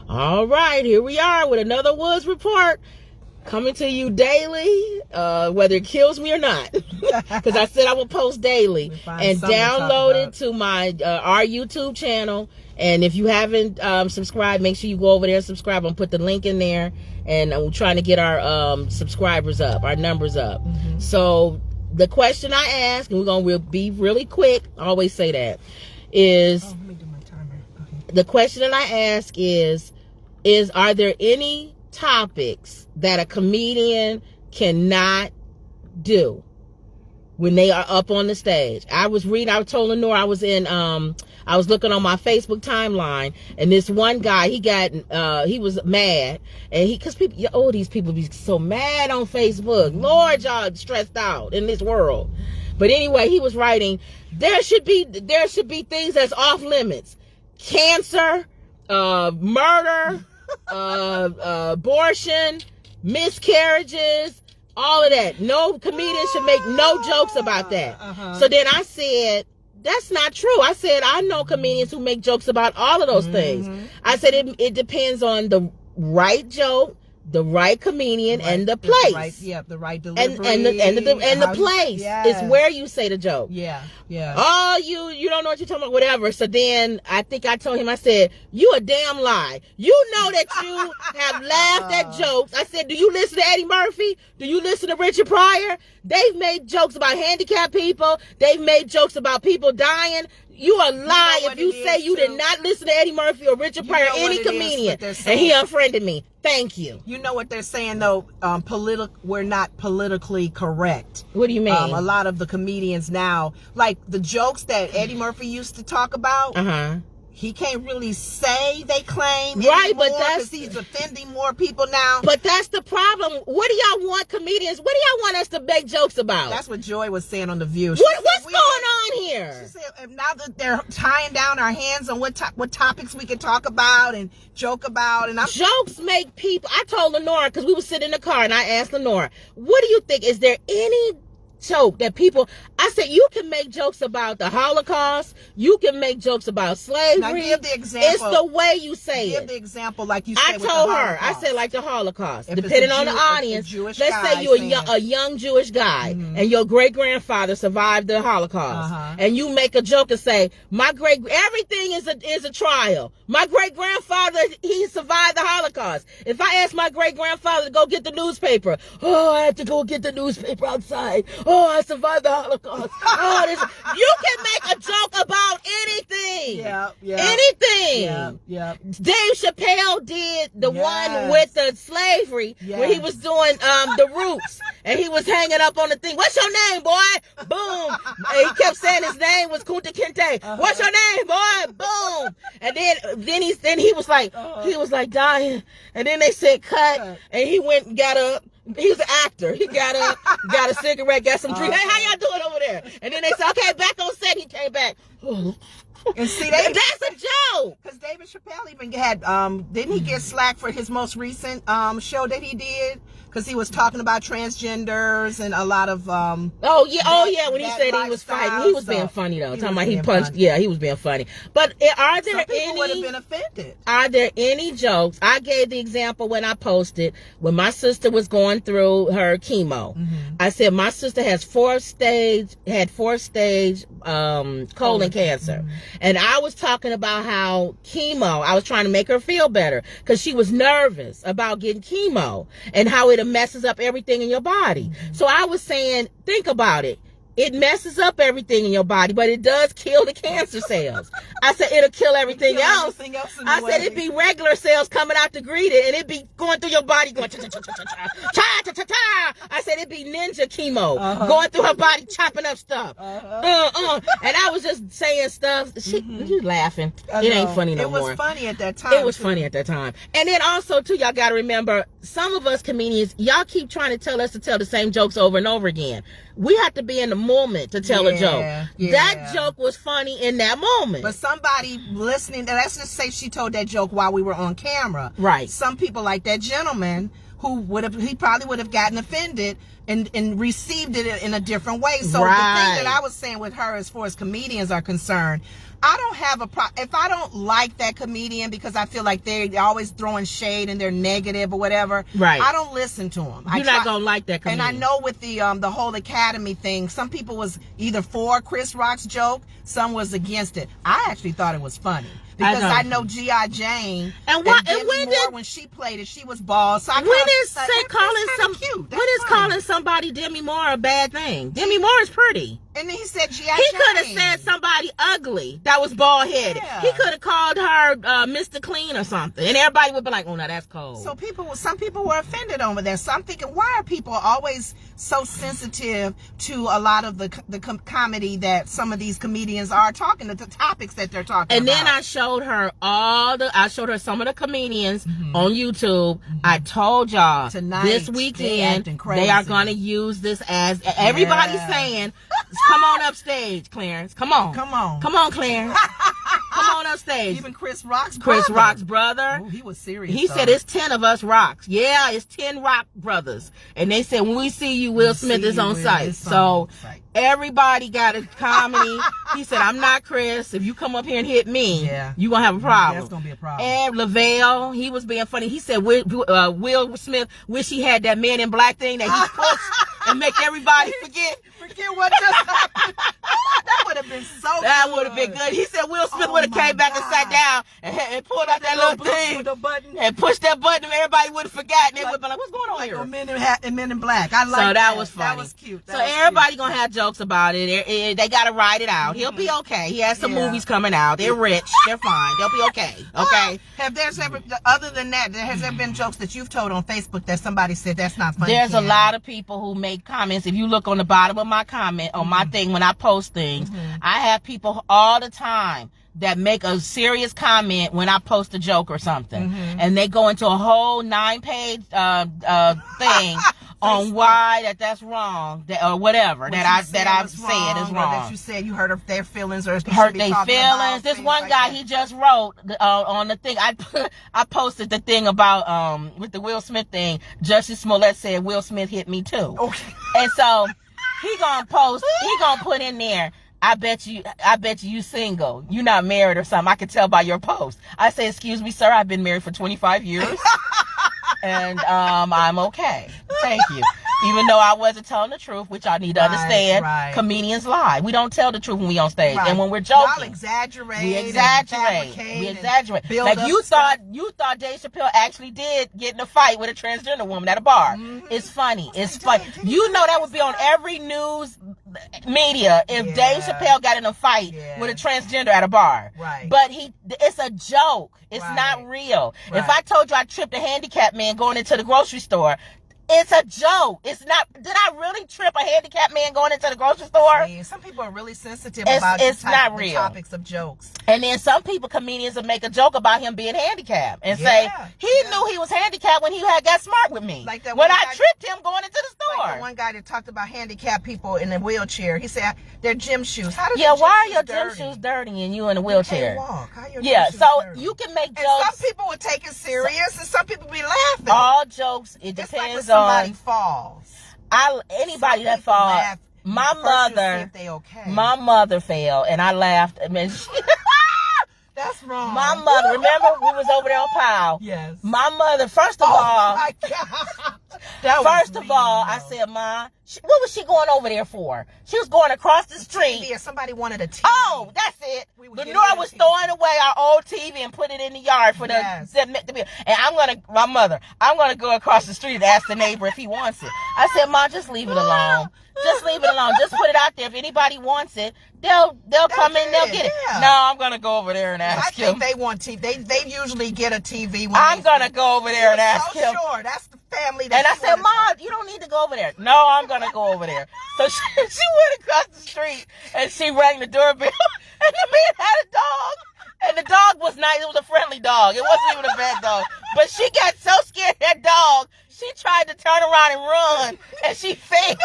All right, here we are with another Woods Report coming to you daily, whether it kills me or not, because I said I would post daily, and download it to my our YouTube channel. And if you haven't subscribed, make sure you go over there and subscribe. I'm put the link in there, and I'm trying to get our subscribers up, our numbers up. So the question I ask, and we're gonna be really quick, I always say that, is let me do my timer. Okay. The question that I ask is are there any topics that a comedian cannot do when they are up on the stage? I told Lenore I was looking on my Facebook timeline, and this one guy, he was mad, and these people be so mad on Facebook. Lord, y'all stressed out in this world. But anyway, he was writing, there should be things that's off limits. Cancer, murder, abortion, miscarriages, all of that. No comedian should make no jokes about that. So then I said, that's not true. I said, I know comedians who make jokes about all of those things. I said, it depends on the right joke, the right comedian, and the place. The right delivery. And the place is where you say the joke. Yeah. Oh, you don't know what you're talking about, whatever. So then I think I told him, I said, you a damn lie. You know that you have laughed at jokes. I said, do you listen to Eddie Murphy? Do you listen to Richard Pryor? They've made jokes about handicapped people. They've made jokes about people dying. You a lie if you say you did not listen to Eddie Murphy or Richard Pryor, any comedian, and he unfriended me. Thank you. You know what they're saying, though? We're not politically correct. What do you mean? A lot of the comedians now, like the jokes that Eddie Murphy used to talk about, he can't really say they claim right, anymore, but because he's offending more people now. But that's the problem. What do y'all want comedians? What do y'all want us to make jokes about? That's what Joy was saying on The View. What's going on here? She said now that they're tying down our hands on what topics we can talk about and joke about, and jokes make people. I told Lenora, because we were sitting in the car, and I asked Lenora, "What do you think? Is there any joke that people?" I said, you can make jokes about the Holocaust, you can make jokes about slavery. Now give the example. It's the way you say it. Give the example like you said. I told her, I said like the Holocaust. Depending on the audience, let's say you're a young Jewish guy, and your great grandfather survived the Holocaust, and you make a joke and say, everything is a trial. My great grandfather, he survived the Holocaust. If I ask my great grandfather to go get the newspaper, oh, I have to go get the newspaper outside. Oh, I survived the Holocaust. Oh, you can make a joke about anything. Anything. Dave Chappelle did the one with the slavery when he was doing the Roots, and he was hanging up on the thing. What's your name, boy? Boom. And he kept saying his name was Kunta Kinte. What's your name, boy? Boom. And then he was like dying. And then they said cut, and he went and got up. He was an actor. He got up, got a cigarette, got some drink. Hey, how y'all doing over there? And then they said, okay, back on set. He came back. And see, that's a joke. Because David Chappelle even had, didn't he get slack for his most recent show that he did? Because he was talking about transgenders and a lot of when he said he was fighting, he was being funny though. Talking about he punched, he was being funny. But are there any? Would have been offended. Are there any jokes? I gave the example when I posted when my sister was going through her chemo. I said my sister has fourth stage colon cancer, and I was talking about how chemo. I was trying to make her feel better because she was nervous about getting chemo and how it messes up everything in your body. So I was saying, think about it. It messes up everything in your body, but it does kill the cancer cells. I said it'll kill everything else. I said it'd be regular cells coming out to greet it, and it'd be going through your body going cha-cha-cha-cha-cha. I said it'd be ninja chemo going through her body, chopping up stuff. And I was just saying stuff. She's laughing. It ain't funny no more. It was funny at that time. It was funny at that time. And then also, too, y'all got to remember, some of us comedians, y'all keep trying to tell us to tell the same jokes over and over again. We have to be in the moment to tell a joke. That joke was funny in that moment. But somebody listening, let's just say she told that joke while we were on camera. Right. Some people like that gentleman he probably would have gotten offended and received it in a different way. So the thing that I was saying with her as far as comedians are concerned, I don't have a problem. If I don't like that comedian because I feel like they're always throwing shade and they're negative or whatever, right? I don't listen to them. You're not gonna like that comedian. And I know with the whole Academy thing, some people was either for Chris Rock's joke, some was against it. I actually thought it was funny. Because I know G.I. Jane and when she played it, she was bald. So calling somebody Demi Moore a bad thing? Demi Moore is pretty. And then he said G.I. He could have said somebody ugly that was bald headed. Yeah. He could have called her Mr. Clean or something, and everybody would be like, "Oh, no, that's cold." So some people were offended over there. So I'm thinking, why are people always so sensitive to a lot of the comedy that some of these comedians are talking, the topics that they're talking about? And then I showed her some of the comedians on YouTube. I told y'all tonight, this weekend they are going to use this as everybody's saying. Come on upstage, Clarence. Come on, Clarence. Come on upstage. Even Chris Rock's brother. Oh, he was serious. He said it's 10 of us Rocks. Yeah, it's 10 Rock brothers. And they said when we see you, Will Smith is on site. So everybody got a comedy. He said, I'm not Chris. If you come up here and hit me, you gonna have a problem. That's gonna be a problem. And Lavelle, he was being funny. He said Will Smith wish he had that Man in Black thing that he pushed and make everybody forget what just happened. That would have been so good. That would have been good. He said Will Smith would have came back and sat down and pulled out that little thing and pushed that button and everybody would have forgotten. They would have been like, what's going on here? Men in Black. I like that. So that was funny. That was cute. So everybody going to have jokes about it. They got to ride it out. He'll be okay. He has some movies coming out. They're rich. They're fine. They'll be okay. Okay? Other than that, has there been jokes that you've told on Facebook that somebody said that's not funny? There's a lot of people who make comments. If you look on the bottom of my comment, on my thing, when I post things, I have people all the time that make a serious comment when I post a joke or something. And they go into a whole 9-page thing on why that's wrong, or whatever that I've said is wrong. That you said you hurt their feelings or hurt their feelings. This one guy, he just wrote on the thing. I posted the thing about with the Will Smith thing. Justice Smollett said Will Smith hit me too. Okay. And so he gonna put in there, I bet you single. You not married or something. I can tell by your post. I say, excuse me, sir, I've been married for 25 years. And I'm okay. Thank you. Even though I wasn't telling the truth, which I need to understand, comedians lie. We don't tell the truth when we on stage. And when we're joking, y'all exaggerate. We exaggerate. Like you thought Dave Chappelle actually did get in a fight with a transgender woman at a bar. It's funny. It's funny. You know that would be on every news media if Dave Chappelle got in a fight with a transgender at a bar. Right. But it's a joke. It's not real. Right. If I told you I tripped a handicapped man going into the grocery store, it's a joke. It's not. Did I really trip a handicapped man going into the grocery store? See, some people are really sensitive about the topics of jokes. And then some comedians will make a joke about him being handicapped and say he knew he was handicapped when he got smart with me. Like that when I tripped him going into the store. Like the one guy that talked about handicapped people in a wheelchair. He said they're gym shoes. How why are your gym shoes dirty and you in a wheelchair? You can't walk. How your gym shoes dirty? You can make jokes. And some people would take it serious and some people be laughing. All jokes, it depends on somebody falls. Anybody that falls. My mother fell and I laughed. I mean, that's wrong. My mother, remember we was over there on Powell? Yes. My mother, first of all, my God. I said, Ma, what was she going over there for? She was going across the street. TV, somebody wanted a TV. Oh, that's it. Lenore was throwing away our old TV and put it in the yard for and I'm gonna go across the street and ask the neighbor if he wants it. I said, Ma, just leave it alone. Just leave it alone. Just put it out there. If anybody wants it, they'll come in, they'll get it. Yeah. No, I'm gonna go over there and ask him. I think they want TV. They usually get a TV. I'm gonna go over there and ask him. Sure, that's the family. And I said, Ma, you don't need to go over there. No, I'm gonna go over there. So she went across the street and she rang the doorbell, and the man had a dog. And the dog was nice. It was a friendly dog. It wasn't even a bad dog. But she got so scared of that dog, she tried to turn around and run, and she fell.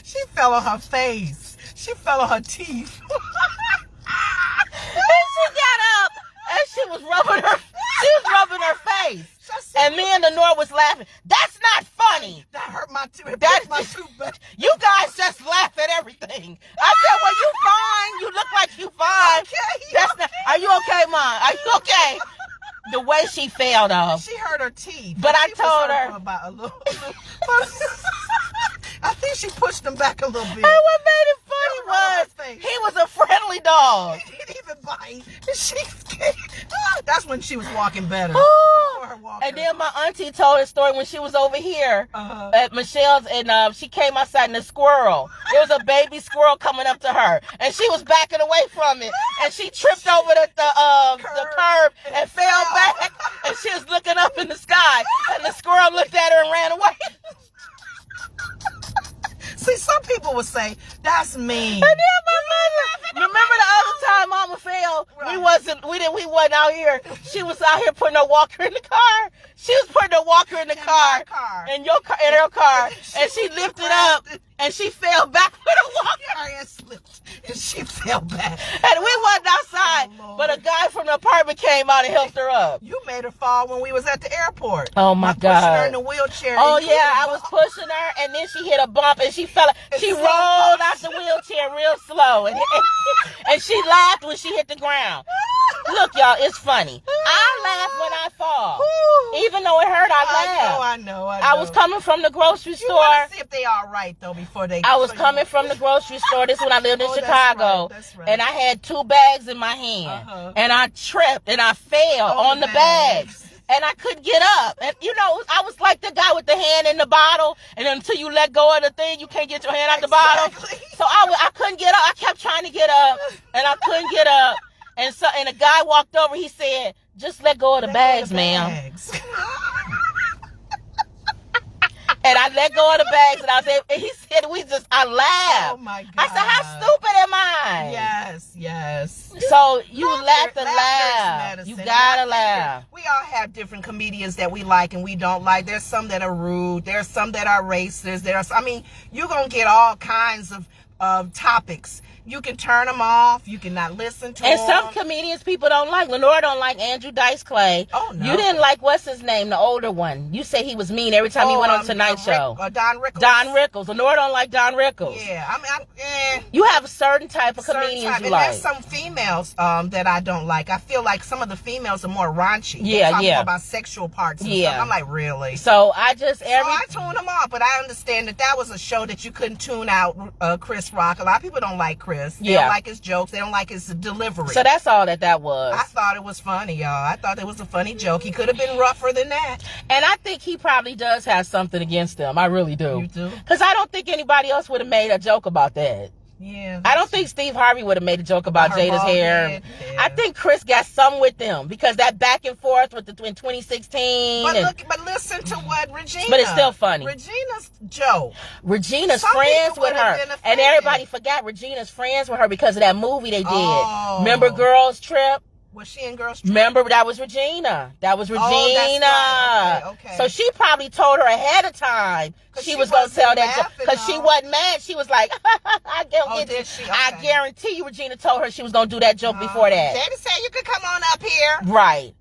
She fell on her face. She fell on her teeth. And she got up, and she was rubbing her face. And me and Lenore was laughing. That's not funny. That hurt my tooth. You guys just laugh at everything. I said, well, you fine. You look like you fine. The way she fell though. She hurt her teeth. But I told her about a little. I think she pushed them back a little bit. And what made it funny was he was a friendly dog. He didn't even bite. That's when she was walking better. And then my auntie told a story when she was over here at Michelle's, and she came outside and a squirrel. It was a baby squirrel coming up to her, and she was backing away from it, and she tripped over the curb and fell back, and she was looking up in the sky, and the squirrel looked at her and ran away. See, some people would say that's mean. And then my mother, remember the other time Mama fell? Right. We wasn't out here. She was out here putting her walker in the car. She was putting her walker in the car. In her car, and she lifted up and she fell back with her walker and slipped, and she fell back. And we wasn't outside, but a guy from the apartment came out and helped her up. You made her fall when we was at the airport. Oh my God! Pushed her in the wheelchair. Oh yeah, I was pushing her, and then she hit a bump, and she fell. She rolled out the wheelchair real slow, and she laughed when she hit the ground. Look, y'all, it's funny. I laugh when I fall. Even though it hurt, I laugh. I know. I was coming from the grocery store. You want to see if they all right, though, before they... I was coming from the grocery store. This is when I lived in Chicago. That's right. And I had 2 bags in my hand. And I tripped and I fell on the bags. And I couldn't get up. And, I was like the guy with the hand in the bottle. And until you let go of the thing, you can't get your hand out the bottle. So I couldn't get up. I kept trying to get up. And I couldn't get up. And a guy walked over. He said, "Just let go of the bags, ma'am." And I let go of the bags, and he said, I laughed. Oh my God. I said, how stupid am I? Yes. So you have to laugh. You gotta laugh. We all have different comedians that we like and we don't like. There's some that are rude. There's some that are racist. You're going to get all kinds of topics. You can turn them off. You cannot listen to them. And some comedians people don't like. Lenore don't like Andrew Dice Clay. Oh, no. You didn't like, what's his name, the older one. You say he was mean every time he went on Tonight Show. Don Rickles. Don Rickles. Lenore don't like Don Rickles. Yeah, You have a certain type of comedians you like. There's some females that I don't like. I feel like some of the females are more raunchy. Yeah, They talk more about sexual parts and stuff. I'm like, really? So I tune them off, but I understand that was a show that you couldn't tune out Chris Rock. A lot of people don't like Chris. They don't like his jokes. They don't like his delivery. So that's all that was. I thought it was funny, y'all. I thought it was a funny joke. He could have been rougher than that. And I think he probably does have something against them. I really do. You do? Because I don't think anybody else would have made a joke about that. Yeah. I don't think Steve Harvey would have made a joke about Jada's hair. Yeah. I think Chris got some with them because that back and forth in 2016. But listen to what Regina. But it's still funny. Regina's joke. Regina's friends with her. And everybody forgot Regina's friends with her because of that movie they did. Oh. Remember Girls Trip? Was she in Girls Trip? Remember, that was Regina. That was Regina. Oh, that's right. Okay. So she probably told her ahead of time she was going to tell that joke. Because she wasn't mad. She was like, I guarantee you Regina told her she was going to do that joke before that. Jada said you could come on up here. Right.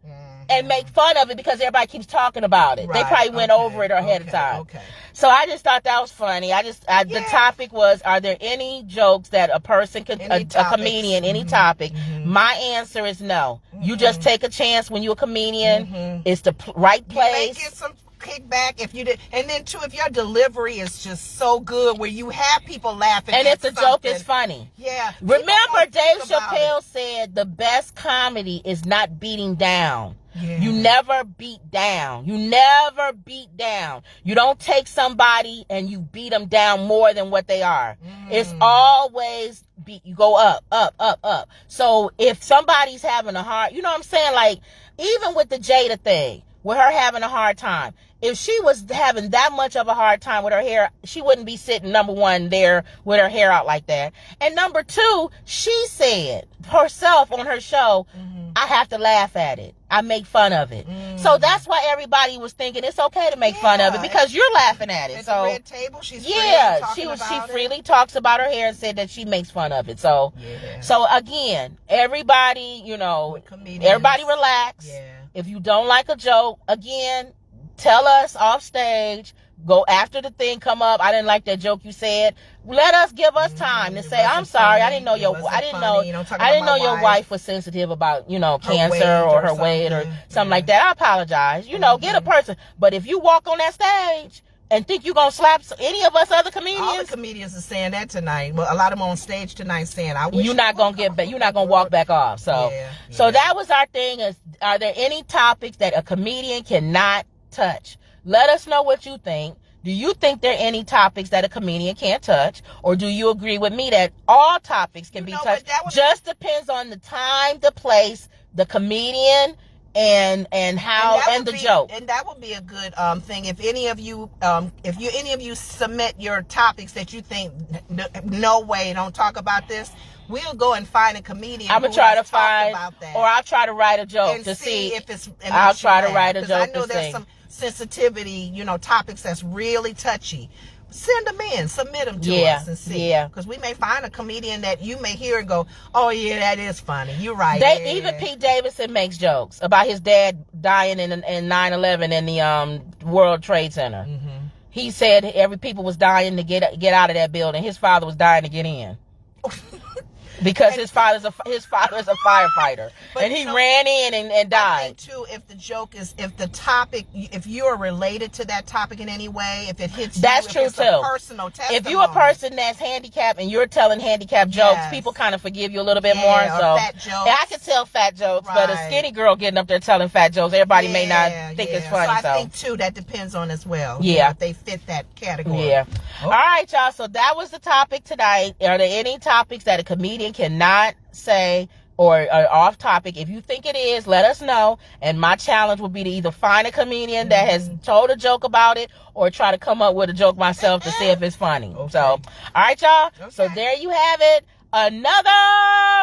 And make fun of it because everybody keeps talking about it. Right. They probably went over it ahead of time. Okay. So I just thought that was funny. The topic was, are there any jokes that a person could, a comedian, any topic? My answer is no. You just take a chance when you're a comedian. It's the right place. You may get some kickback if you did, and then too, if your delivery is just so good where you have people laughing, and if the joke is funny. Yeah. Remember, Dave Chappelle said the best comedy is not beating down. Yeah. You never beat down. You never beat down. You don't take somebody and you beat them down more than what they are. It's always you go up, up, up, up. So if somebody's having a hard, you know what I'm saying? Like, even with the Jada thing, with her having a hard time, if she was having that much of a hard time with her hair, she wouldn't be sitting, number one, there with her hair out like that. And number two, she said herself on her show, I have to laugh at it. I make fun of it. So that's why everybody was thinking it's okay to make fun of it because you're laughing at it. At so the red table, she's she freely talks about her hair and said that she makes fun of it. So so again, everybody, everybody relax. Yeah. If you don't like a joke, again, tell us off stage. go after the thing come up. I didn't like that joke you said. Let us give us time to say, I'm sorry. I didn't know your wife was sensitive about, cancer or her weight or something like that. I apologize. Get a person. But if you walk on that stage and think you're going to slap any of us other comedians. All the comedians are saying that tonight. Well, a lot of them on stage tonight saying, I wish you're not going to get back. You're not going to walk back off. So, so that was our thing. Are there any topics that a comedian cannot touch? Let us know what you think. Do you think there are any topics that a comedian can't touch? Or do you agree with me that all topics can be touched? Just depends on the time, the place, the comedian, and the joke. And that would be a good thing if any of you submit your topics that you think no way, don't talk about this. We'll go and find a comedian. I'm gonna try to find about that, or I'll try to write a joke to see if it's. I'll try to write a joke. I know there's some sensitivity, topics that's really touchy. Send them in, submit them to us and see. Yeah. Because we may find a comedian that you may hear and go, oh yeah, that is funny. You're right. Even Pete Davidson makes jokes about his dad dying in 9/11 in the World Trade Center. Mm-hmm. He said people was dying to get out of that building. His father was dying to get in. Because his father is a firefighter, and he ran in and died. I think too, if the joke is, if the topic, if you are related to that topic in any way, if it hits that's you, true if it's too. A personal testimony. If you're a person that's handicapped and you're telling handicapped jokes, people kind of forgive you a little bit more. So fat jokes. I can tell fat jokes, but a skinny girl getting up there telling fat jokes, everybody may not think it's funny. So I think too that depends on as well. Yeah, if they fit that category. Yeah. Oh. All right, y'all. So that was the topic tonight. Are there any topics that a comedian cannot say or off topic? If you think it is, let us know, and my challenge would be to either find a comedian that has told a joke about it or try to come up with a joke myself to see if it's funny. So all right, y'all. So there you have it, another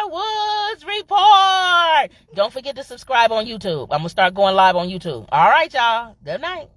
Woods Report. Don't forget to subscribe on YouTube. I'm gonna start going live on YouTube. All right, y'all. Good night.